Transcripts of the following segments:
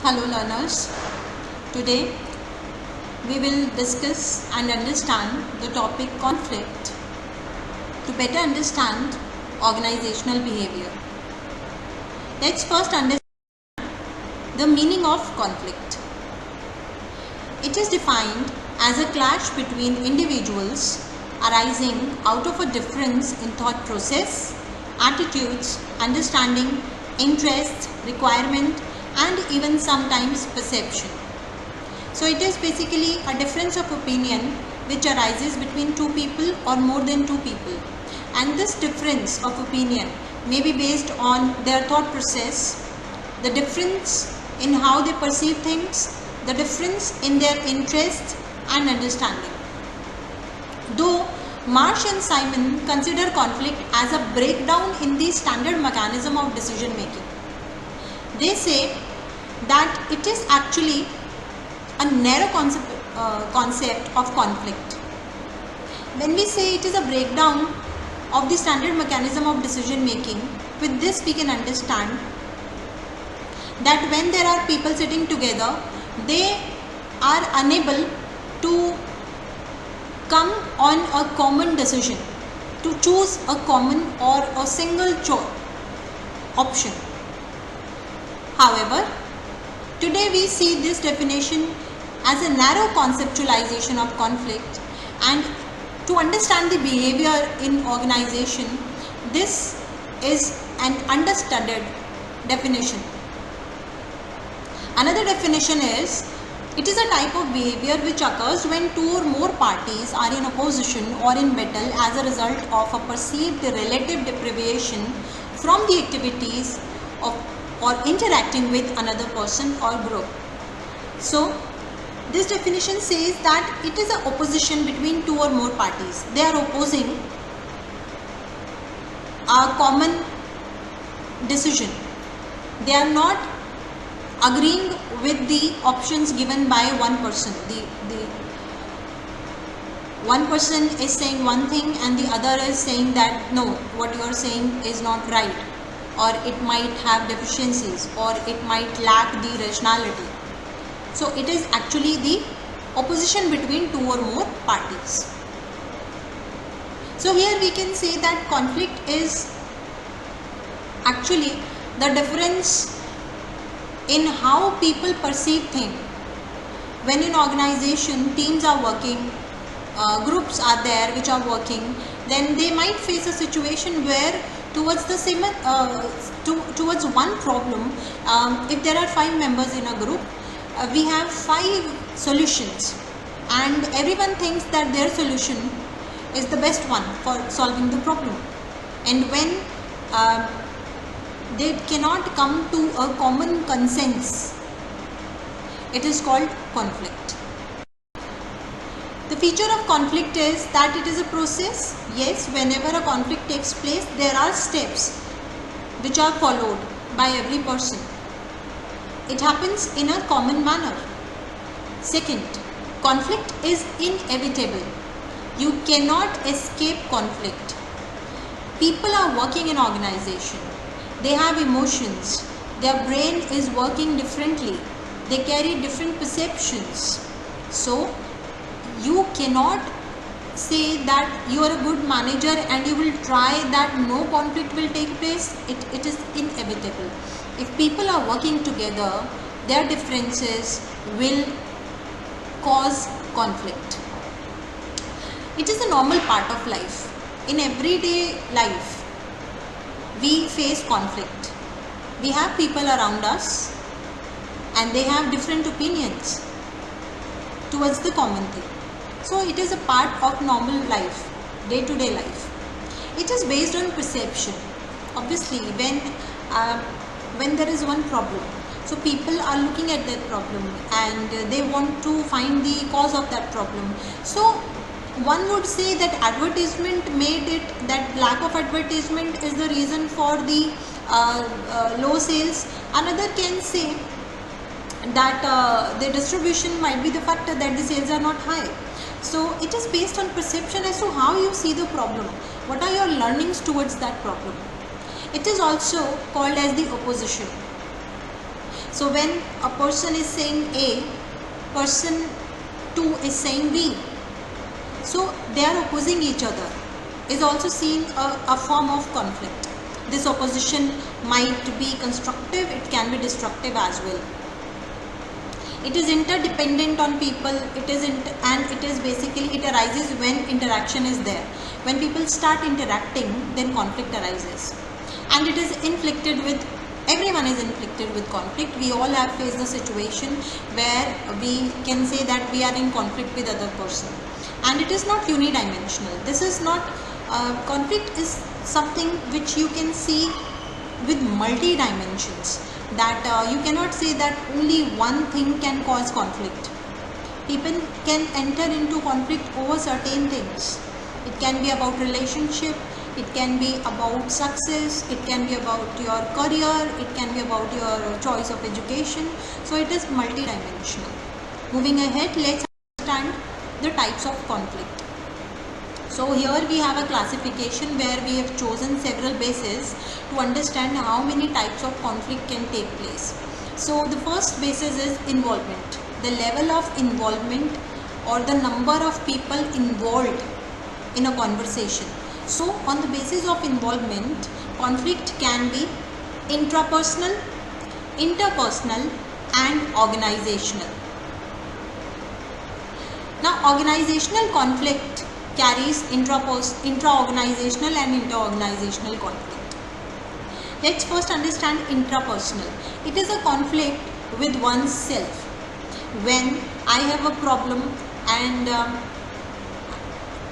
Hello learners, today we will discuss and understand the topic conflict to better understand organizational behavior. Let's first understand the meaning of conflict. It is defined as a clash between individuals arising out of a difference in thought process, attitudes, understanding, interests, requirement, and even sometimes perception. So it is basically a difference of opinion which arises between two people or more than two people, and this difference of opinion may be based on their thought process, the difference in how they perceive things, the difference in their interests and understanding. Though Marsh and Simon consider conflict as a breakdown in the standard mechanism of decision making, they say that it is actually a narrow concept of conflict. When we say it is a breakdown of the standard mechanism of decision making, with this we can understand that when there are people sitting together, they are unable to come on a common decision, to choose a common or a single option. However, today we see this definition as a narrow conceptualization of conflict, and to understand the behavior in organization, this is an understudied definition. Another definition is, it is a type of behavior which occurs when two or more parties are in opposition or in battle as a result of a perceived relative deprivation from the activities of or interacting with another person or group. So this definition says that it is an opposition between two or more parties. They are opposing a common decision. They are not agreeing with the options given by one person. The one person is saying one thing and the other is saying that no, what you are saying is not right, or it might have deficiencies, or it might lack the rationality. So it is actually the opposition between two or more parties. So here we can say that conflict is actually the difference in how people perceive things. When in organization teams are working, groups are there which are working, then they might face a situation where towards the same towards one problem, if there are 5 members in a group, we have 5 solutions, and everyone thinks that their solution is the best one for solving the problem, and when they cannot come to a common consensus, it is called conflict. The feature of conflict is that it is a process. Yes, whenever a conflict takes place, there are steps which are followed by every person. It happens in a common manner. Second, conflict is inevitable. You cannot escape conflict. People are working in organization. They have emotions. Their brain is working differently. They carry different perceptions. So, you cannot say that you are a good manager and you will try that no conflict will take place. It is inevitable. If people are working together, their differences will cause conflict. It is a normal part of life. In everyday life, we face conflict. We have people around us and they have different opinions towards the common thing. So it is a part of normal life, day-to-day life. It is based on perception. Obviously, when there is one problem, so people are looking at that problem and they want to find the cause of that problem. So one would say that advertisement made it, that lack of advertisement is the reason for the low sales. Another can say that the distribution might be the factor that the sales are not high. So it is based on perception as to how you see the problem. What are your learnings towards that problem? It is also called as the opposition. So when a person is saying A, person 2 is saying B, so they are opposing each other, is also seen a form of conflict. This opposition might be constructive, it can be destructive as well. It is interdependent on people, it is basically, it arises when interaction is there. When people start interacting, then conflict arises, and it is inflicted with, everyone is inflicted with conflict. We all have faced the situation where we can say that we are in conflict with other person, and it is not unidimensional. This is not, conflict is something which you can see with multi dimensions, that you cannot say that only one thing can cause conflict. People can enter into conflict over certain things. It can be about relationship, it can be about success, it can be about your career, it can be about your choice of education. So it is multi-dimensional. Moving ahead, let's understand the types of conflict. So here we have a classification where we have chosen several bases to understand how many types of conflict can take place. So the first basis is involvement. The level of involvement or the number of people involved in a conversation. So on the basis of involvement, conflict can be intrapersonal, interpersonal and organizational. Now organizational conflict carries intra-organizational and inter-organizational conflict. Let's first understand intrapersonal. It is a conflict with oneself. When I have a problem and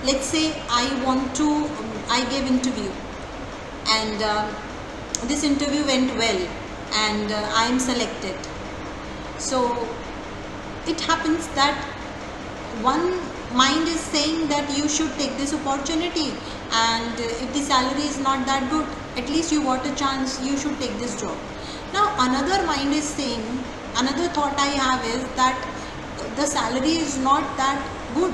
let's say I gave interview and this interview went well and I am selected. So it happens that one mind is saying that you should take this opportunity, and if the salary is not that good, at least you got a chance, you should take this job. Now another mind is saying, another thought I have is that the salary is not that good,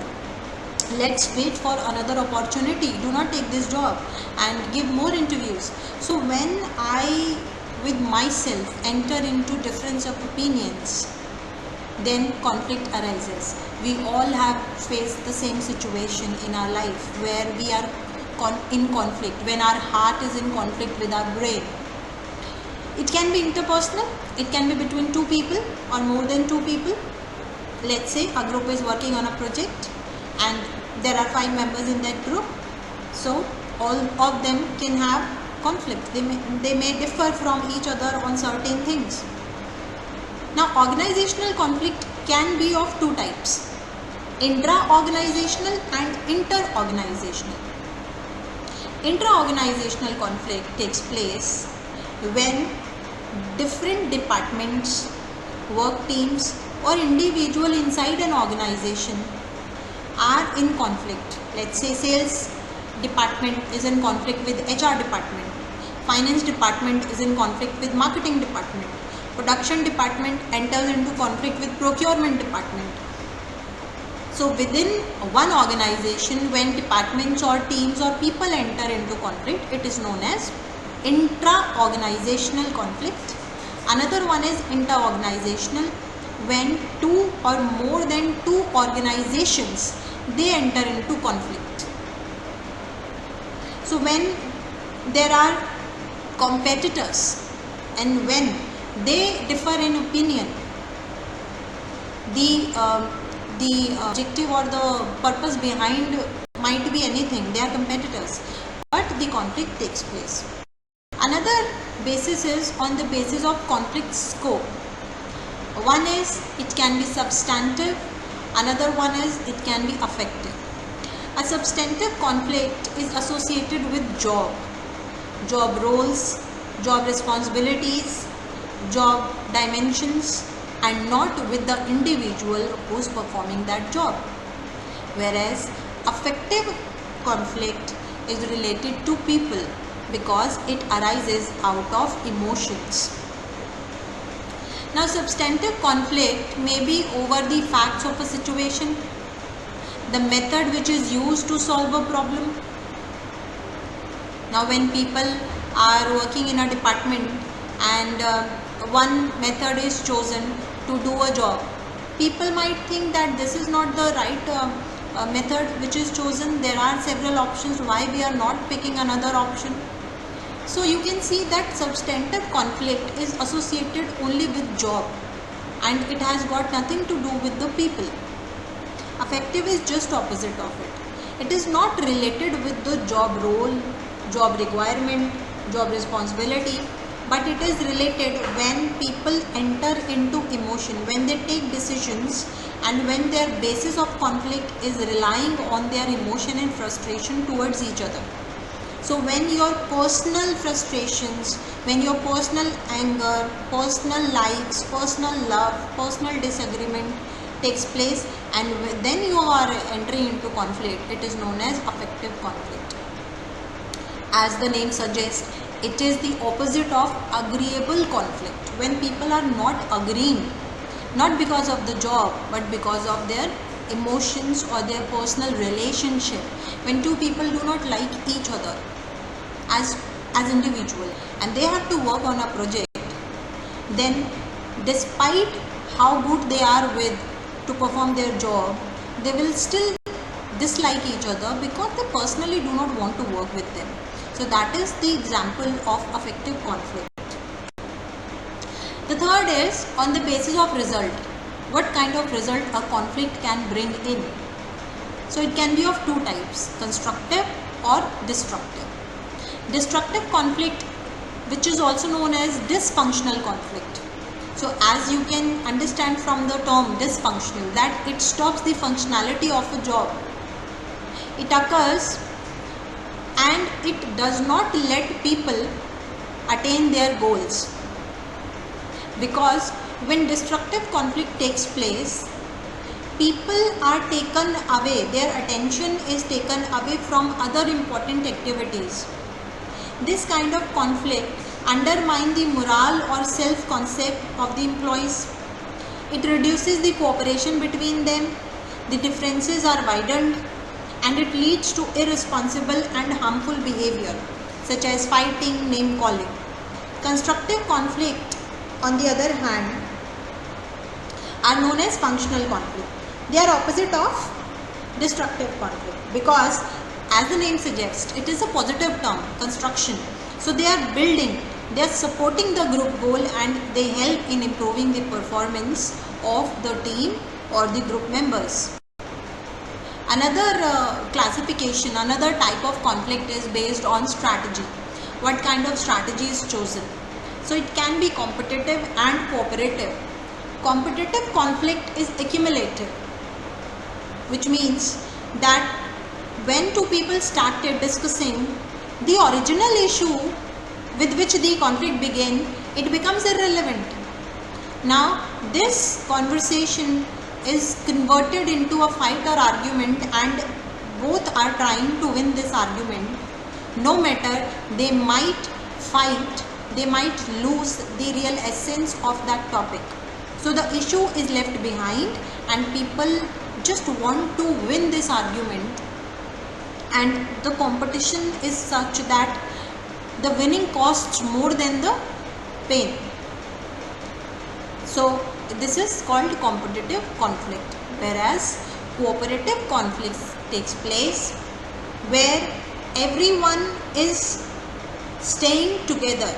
let's wait for another opportunity, do not take this job and give more interviews. So when I with myself enter into difference of opinions, then conflict arises. We all have faced the same situation in our life where we are in conflict, when our heart is in conflict with our brain. It can be interpersonal, it can be between two people or more than two people. Let's say a group is working on a project and there are 5 members in that group. So all of them can have conflict. They may differ from each other on certain things. Now organizational conflict can be of two types: intra-organizational and inter-organizational. Intra-organizational conflict takes place when different departments, work teams or individual inside an organization are in conflict. Let's say sales department is in conflict with HR department, finance department is in conflict with marketing department, production department enters into conflict with procurement department. So within one organization, when departments or teams or people enter into conflict, it is known as intra-organizational conflict. Another one is inter-organizational, when 2 or more than 2 organizations, they enter into conflict. So when there are competitors and when they differ in opinion, the objective or the purpose behind might be anything, they are competitors, but the conflict takes place. Another basis is on the basis of conflict scope. One is it can be substantive, another one is it can be affective. A substantive conflict is associated with job roles, job responsibilities, job dimensions, and not with the individual who is performing that job. Whereas affective conflict is related to people because it arises out of emotions. Now substantive conflict may be over the facts of a situation, the method which is used to solve a problem. Now when people are working in a department and one method is chosen to do a job. People might think that this is not the right method which is chosen. There are several options, why we are not picking another option? So you can see that substantive conflict is associated only with job and it has got nothing to do with the people. Affective is just opposite of it. It is not related with the job role, job requirement, job responsibility, but it is related when people enter into emotion, when they take decisions, and when their basis of conflict is relying on their emotion and frustration towards each other. So when your personal frustrations, when your personal anger, personal likes, personal love, personal disagreement takes place, and then you are entering into conflict, it is known as affective conflict. As the name suggests, it is the opposite of agreeable conflict, when people are not agreeing, not because of the job but because of their emotions or their personal relationship, when two people do not like each other as individual and they have to work on a project, then despite how good they are with to perform their job, they will still dislike each other because they personally do not want to work with them. So that is the example of affective conflict. The third is on the basis of result. What kind of result a conflict can bring in? So it can be of two types, constructive or destructive. Destructive conflict, which is also known as dysfunctional conflict. So as you can understand from the term dysfunctional, that it stops the functionality of a job. It occurs and it does not let people attain their goals. Because when destructive conflict takes place, people are taken away, their attention is taken away from other important activities. This kind of conflict undermines the morale or self-concept of the employees. It reduces the cooperation between them, the differences are widened, and it leads to irresponsible and harmful behavior such as fighting, name calling. Constructive conflict, on the other hand, are known as functional conflict. They are opposite of destructive conflict because, as the name suggests, it is a positive term, construction. So they are building, they are supporting the group goal and they help in improving the performance of the team or the group members. Another classification, another type of conflict is based on strategy. What kind of strategy is chosen? So it can be competitive and cooperative. Competitive conflict is accumulative, which means that when two people started discussing the original issue with which the conflict began, it becomes irrelevant. Now this conversation is converted into a fight or argument and both are trying to win this argument. No matter, they might fight, they might lose the real essence of that topic. So the issue is left behind and people just want to win this argument, and the competition is such that the winning costs more than the pain. So this is called competitive conflict, whereas cooperative conflict takes place where everyone is staying together.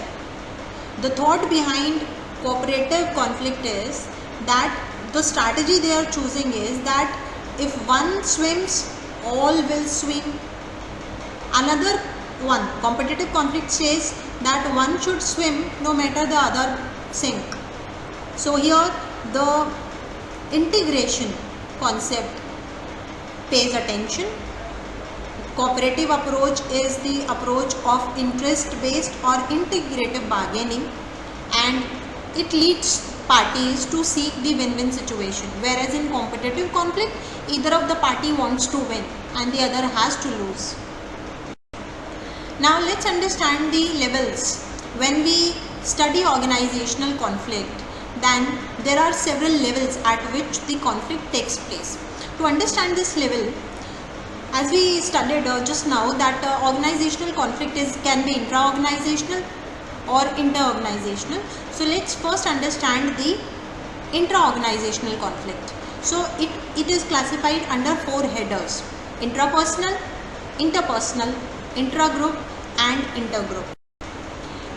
The thought behind cooperative conflict is that the strategy they are choosing is that if one swims, all will swim. Another one, competitive conflict says that one should swim no matter the other sink. So here the integration concept pays attention. Cooperative approach is the approach of interest-based or integrative bargaining, and it leads parties to seek the win-win situation, whereas in competitive conflict, either of the party wants to win and the other has to lose. Now let's understand the levels. When we study organizational conflict, then there are several levels at which the conflict takes place. To understand this level, as we studied just now, that organizational conflict can be intra-organizational, or inter-organizational. So let's first understand the intra-organizational conflict. So it is classified under 4 headers: intrapersonal, interpersonal, intragroup and intergroup.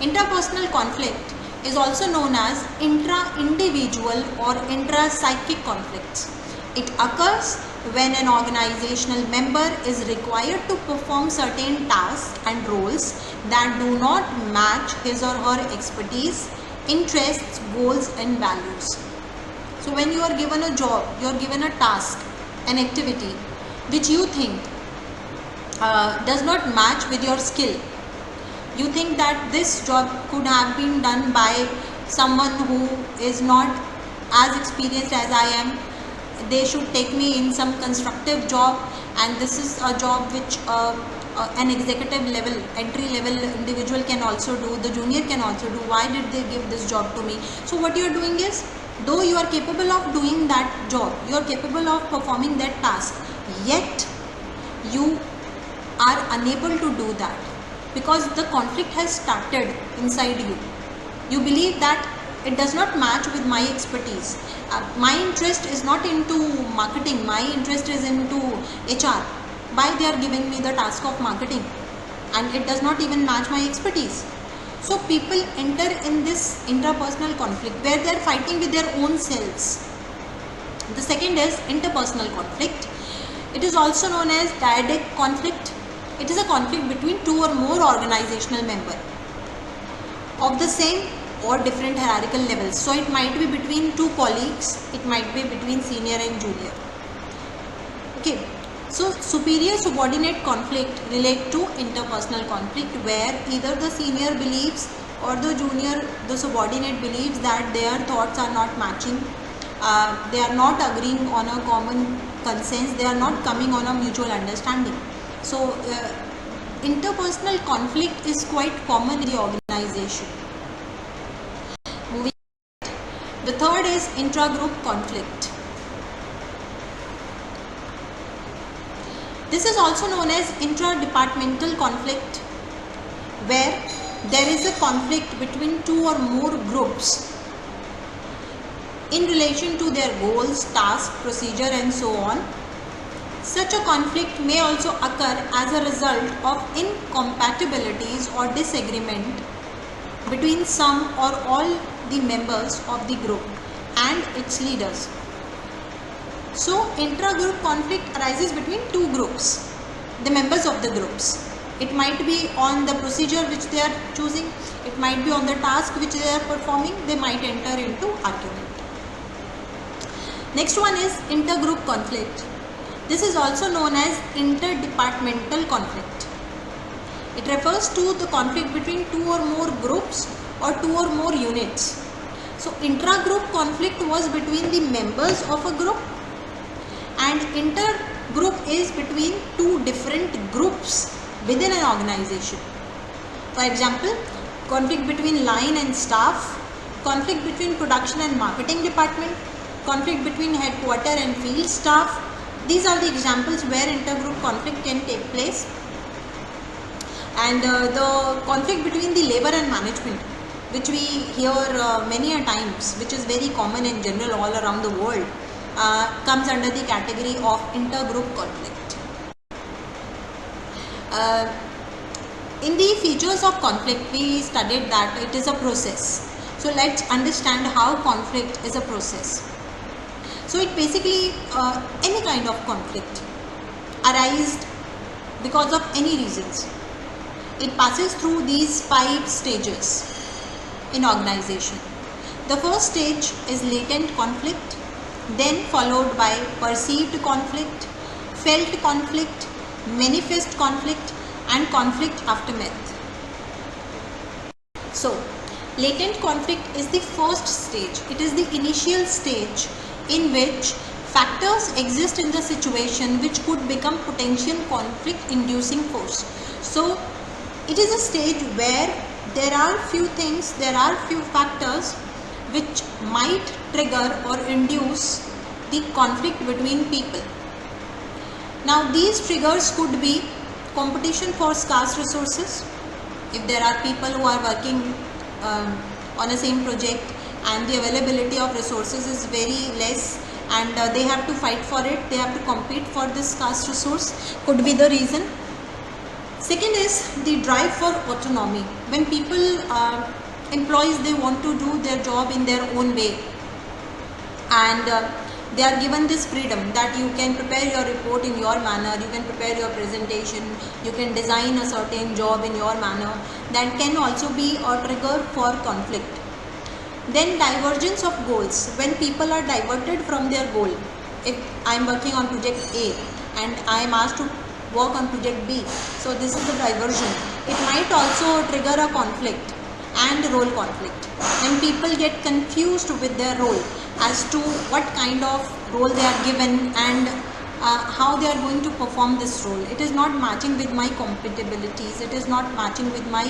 Interpersonal conflict is also known as intra-individual or intra-psychic conflicts. It occurs when an organizational member is required to perform certain tasks and roles that do not match his or her expertise, interests, goals and values. So when you are given a job, you are given a task, an activity which you think does not match with your skill. You think that this job could have been done by someone who is not as experienced as I am. They should take me in some constructive job, and this is a job which an executive level, entry level individual can also do, the junior can also do. Why did they give this job to me? So what you are doing is, though you are capable of doing that job, you are capable of performing that task, yet you are unable to do that because the conflict has started inside you. You believe that it does not match with my expertise. My interest is not into marketing, my interest is into HR. Why they are giving me the task of marketing? And it does not even match my expertise. So people enter in this interpersonal conflict where they are fighting with their own selves. The second is interpersonal conflict. It is also known as dyadic conflict. It is a conflict between 2 or more organizational members of the same or different hierarchical levels. So it might be between 2 colleagues, it might be between senior and junior. Okay, so superior subordinate conflict relate to interpersonal conflict where either the senior believes or the junior, the subordinate believes that their thoughts are not matching, they are not agreeing on a common consensus, they are not coming on a mutual understanding. So interpersonal conflict is quite common in the organization. Moving on. The third is intragroup conflict. This is also known as intra-departmental conflict, where there is a conflict between 2 or more groups in relation to their goals, tasks, procedure and so on. Such a conflict may also occur as a result of incompatibilities or disagreement between some or all the members of the group and its leaders. So, intra-group conflict arises between 2 groups, the members of the groups. It might be on the procedure which they are choosing, it might be on the task which they are performing, they might enter into argument. Next one is intergroup conflict. This is also known as interdepartmental conflict. It refers to the conflict between 2 or more groups or 2 or more units. So intra-group conflict was between the members of a group, and intergroup is between 2 different groups within an organization. For example, conflict between line and staff, conflict between production and marketing department, conflict between headquarter and field staff. These are the examples where intergroup conflict can take place. And the conflict between the labor and management, which we hear many a times, which is very common in general all around the world, comes under the category of intergroup conflict. In the features of conflict, we studied that it is a process. So let's understand how conflict is a process. So it basically, any kind of conflict arises because of any reasons. It passes through these 5 stages in organization. The first stage is latent conflict, then followed by perceived conflict, felt conflict, manifest conflict and conflict aftermath. So, latent conflict is the first stage. It is the initial stage in which factors exist in the situation which could become potential conflict inducing force. So, it is a stage where there are few things, there are few factors which might trigger or induce the conflict between people. Now these triggers could be competition for scarce resources. If there are people who are working on a same project, and the availability of resources is very less, and they have to fight for it, they have to compete for this scarce resource, could be the reason. Second is the drive for autonomy. When people, employees, they want to do their job in their own way, and they are given this freedom that you can prepare your report in your manner, you can prepare your presentation, you can design a certain job in your manner. That can also be a trigger for conflict. Then divergence of goals. When people are diverted from their goal, if I am working on project A and I am asked to work on project B, so this is the diversion. It might also trigger a conflict and role conflict. When people get confused with their role as to what kind of role they are given and how they are going to perform this role. It is not matching with my compatibilities, it is not matching with my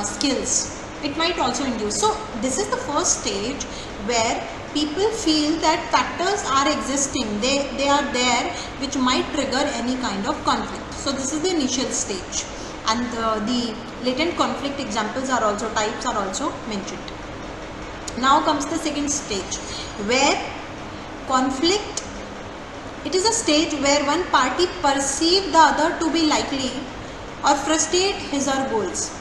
skills. It might also induce. So this is the first stage where people feel that factors are existing, they are there, which might trigger any kind of conflict. So this is the initial stage, and the latent conflict examples are also, types are also mentioned. Now comes the second stage, where conflict, it is a stage where one party perceives the other to be likely or frustrate his or her goals.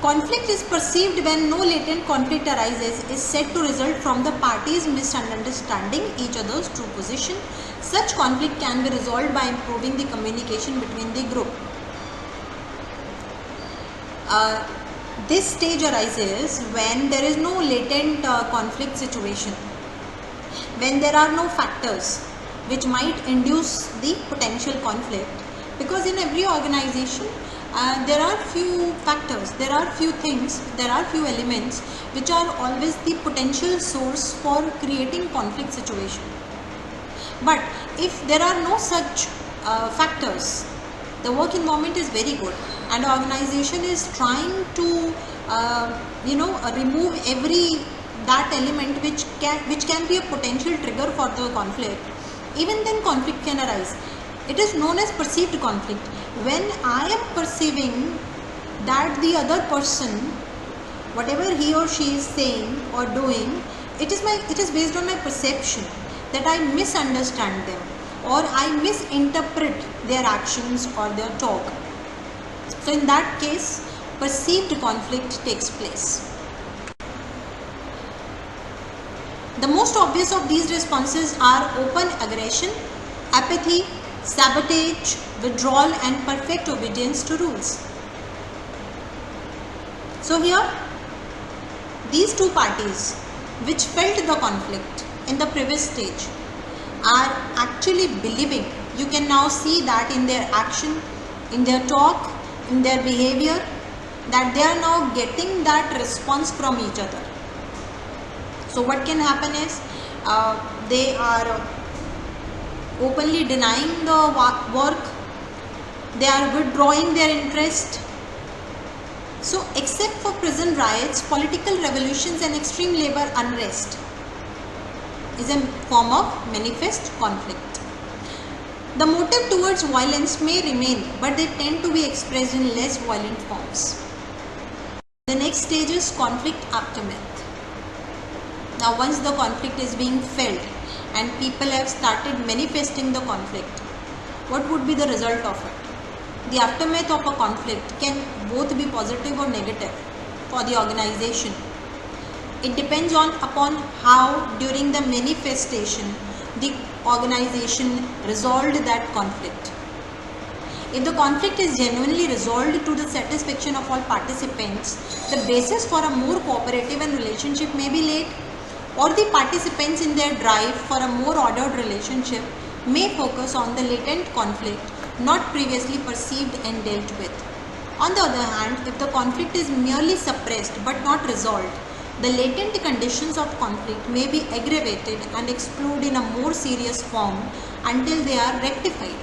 Conflict is perceived when no latent conflict arises, is said to result from the parties misunderstanding each other's true position. Such conflict can be resolved by improving the communication between the group. This stage arises when there is no latent conflict situation, when there are no factors which might induce the potential conflict, because in every organization there are few factors, there are few things, there are few elements which are always the potential source for creating conflict situation. But if there are no such factors, the work environment is very good, and the organization is trying to remove that element which can be a potential trigger for the conflict. Even then conflict can arise. It is known as perceived conflict. When I am perceiving that the other person, whatever he or she is saying or doing, it is based on my perception, that I misunderstand them or I misinterpret their actions or their talk. So in that case, perceived conflict takes place. The most obvious of these responses are open aggression, apathy, sabotage, withdrawal, and perfect obedience to rules. So here, these two parties which felt the conflict in the previous stage are actually believing, you can now see that in their action, in their talk, in their behavior, that they are now getting that response from each other. So what can happen is, they are openly denying the work, they are withdrawing their interest. So except for prison riots, political revolutions and extreme labor unrest is a form of manifest conflict. The motive towards violence may remain, but they tend to be expressed in less violent forms. The next stage is conflict aftermath. Now once the conflict is being felt and people have started manifesting the conflict, what would be the result of it? The aftermath of a conflict can both be positive or negative for the organization. It depends upon how during the manifestation the organization resolved that conflict. If the conflict is genuinely resolved to the satisfaction of all participants, the basis for a more cooperative and relationship may be laid, or the participants in their drive for a more ordered relationship may focus on the latent conflict not previously perceived and dealt with. On the other hand, if the conflict is merely suppressed but not resolved, the latent conditions of conflict may be aggravated and explode in a more serious form until they are rectified.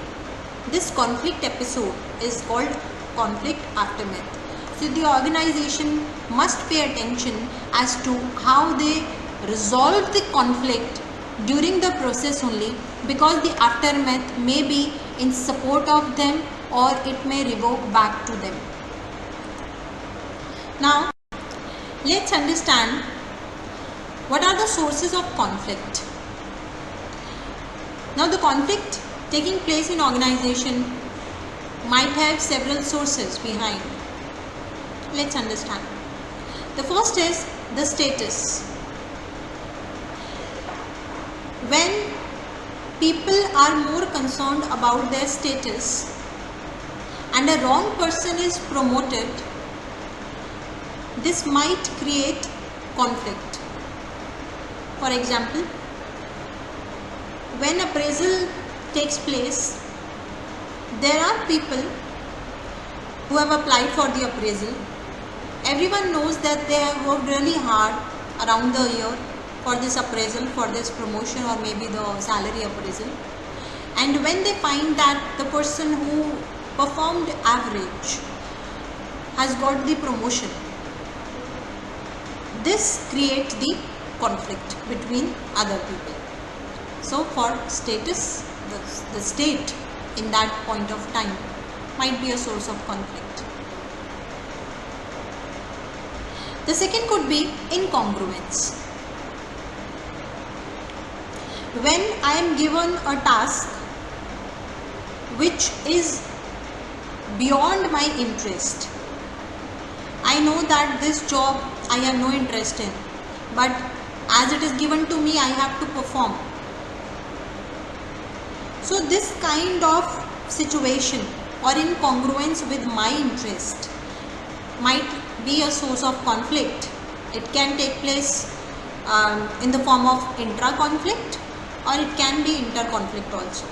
This conflict episode is called conflict aftermath. So the organization must pay attention as to how they resolve the conflict during the process only, because the aftermath may be in support of them or it may revert back to them. Now Let's understand what are the sources of conflict. Now, the conflict taking place in organization might have several sources behind. Let's understand. The first is the status. When people are more concerned about their status and a wrong person is promoted, this might create conflict. For example, when appraisal takes place, there are people who have applied for the appraisal. Everyone knows that they have worked really hard around the year for this appraisal, for this promotion, or maybe the salary appraisal. And when they find that the person who performed average has got the promotion, this creates the conflict between other people. So for status, the state in that point of time might be a source of conflict. The second could be incongruence. When I am given a task which is beyond my interest, I know that this job I have no interest in, but as it is given to me, I have to perform. So this kind of situation or incongruence with my interest might be a source of conflict. It can take place in the form of intra-conflict, or it can be inter-conflict also.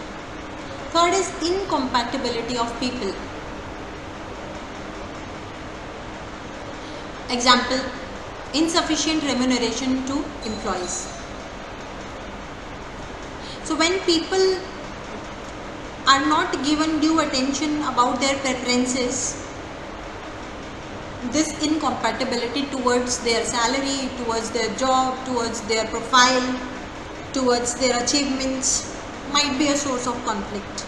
Third is incompatibility of people. Example, insufficient remuneration to employees. So when people are not given due attention about their preferences, this incompatibility towards their salary, towards their job, towards their profile, towards their achievements might be a source of conflict.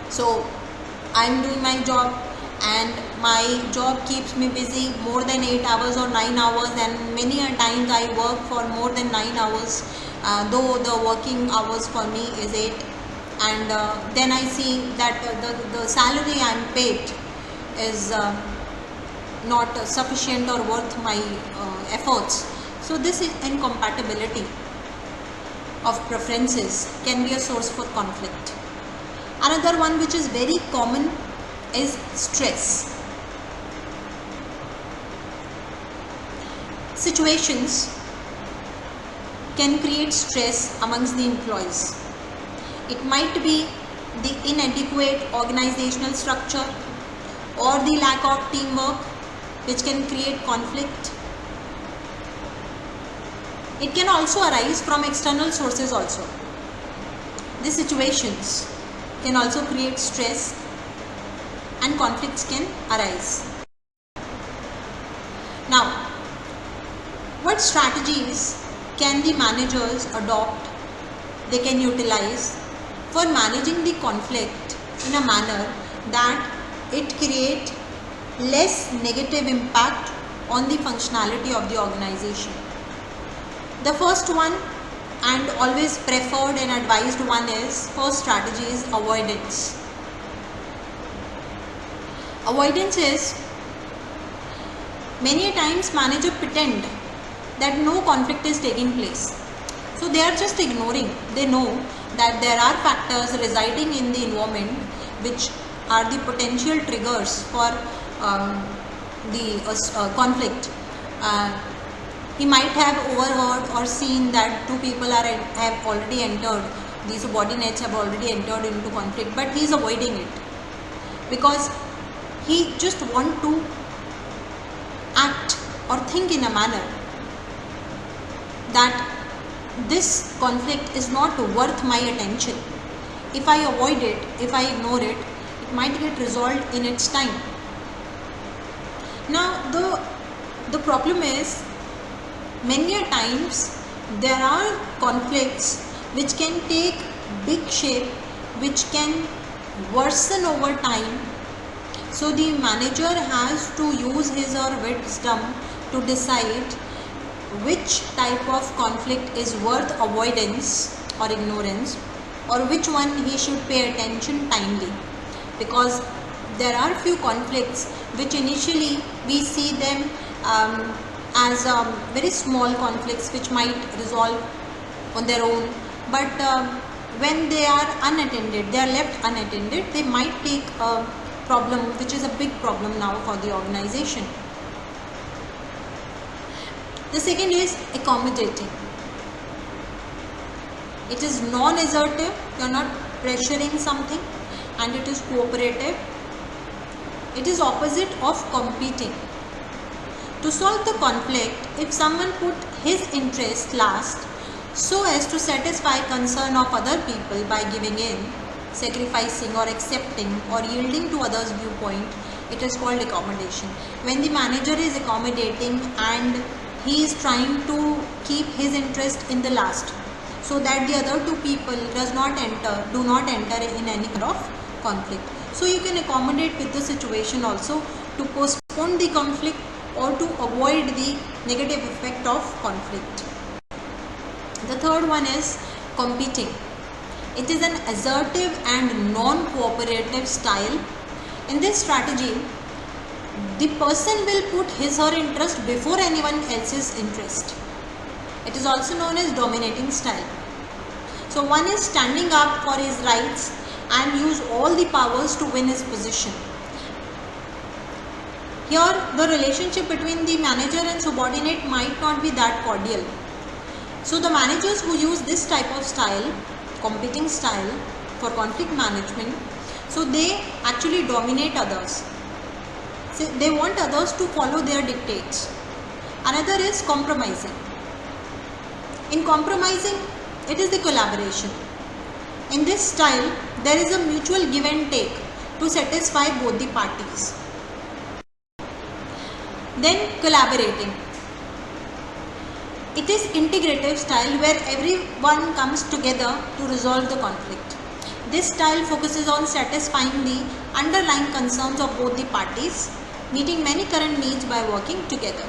So I am doing my job and my job keeps me busy more than 8 hours or 9 hours, and many a times I work for more than 9 hours, though the working hours for me is 8, and then I see that the salary I am paid is not sufficient or worth my efforts. So this incompatibility of preferences can be a source for conflict. Another one which is very common is stress. Situations can create stress amongst the employees. It might be the inadequate organizational structure or the lack of teamwork which can create conflict. It can also arise from external sources also. These situations can also create stress and conflicts can arise. Now, what strategies can the managers adopt, they can utilize for managing the conflict in a manner that it create less negative impact on the functionality of the organization? The first one and always preferred and advised one is, first strategy is avoidance. Avoidance is, many times manager pretend that no conflict is taking place. So they are just ignoring. They know that there are factors residing in the environment which are the potential triggers for the conflict. He might have overheard or seen that two people have already entered, the subordinates have already entered into conflict, but he is avoiding it because he just want to act or think in a manner that this conflict is not worth my attention. If I avoid it, if I ignore it, it might get resolved in its time. Now the problem is, many a times there are conflicts which can take big shape, which can worsen over time, So the manager has to use his or wisdom to decide which type of conflict is worth avoidance or ignorance, or which one he should pay attention timely. Because there are few conflicts which initially we see them as very small conflicts which might resolve on their own, but when they are unattended, they are left unattended, they might take a problem which is a big problem now for the organization. The second is accommodating. It is non-assertive, you are not pressuring something, and it is cooperative. It is opposite of competing. To solve the conflict, if someone put his interest last so as to satisfy concern of other people by giving in, sacrificing or accepting or yielding to others' viewpoint, it is called accommodation. When the manager is accommodating and he is trying to keep his interest in the last, so that the other two people do not enter in any kind of conflict. So you can accommodate with the situation also to postpone the conflict or to avoid the negative effect of conflict. The third one is competing. It is an assertive and non-cooperative style. In this strategy, the person will put his or her interest before anyone else's interest. It is also known as dominating style. So one is standing up for his rights and use all the powers to win his position. Here the relationship between the manager and subordinate might not be that cordial. So the managers who use this type of style, competing style, for conflict management, so they actually dominate others. So they want others to follow their dictates. Another is compromising. In compromising, it is the collaboration. In this style, there is a mutual give and take to satisfy both the parties. Then collaborating. It is integrative style where everyone comes together to resolve the conflict. This style focuses on satisfying the underlying concerns of both the parties, meeting many current needs by working together.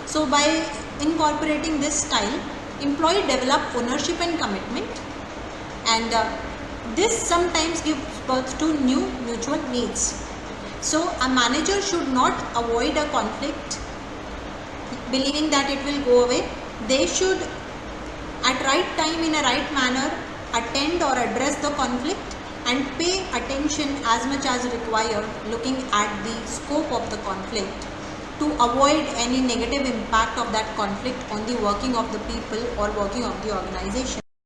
So by incorporating this style, employee develop ownership and commitment, and this sometimes gives birth to new mutual needs. So a manager should not avoid a conflict believing that it will go away. They should at right time in a right manner attend or address the conflict and pay attention as much as required, looking at the scope of the conflict to avoid any negative impact of that conflict on the working of the people or working of the organization.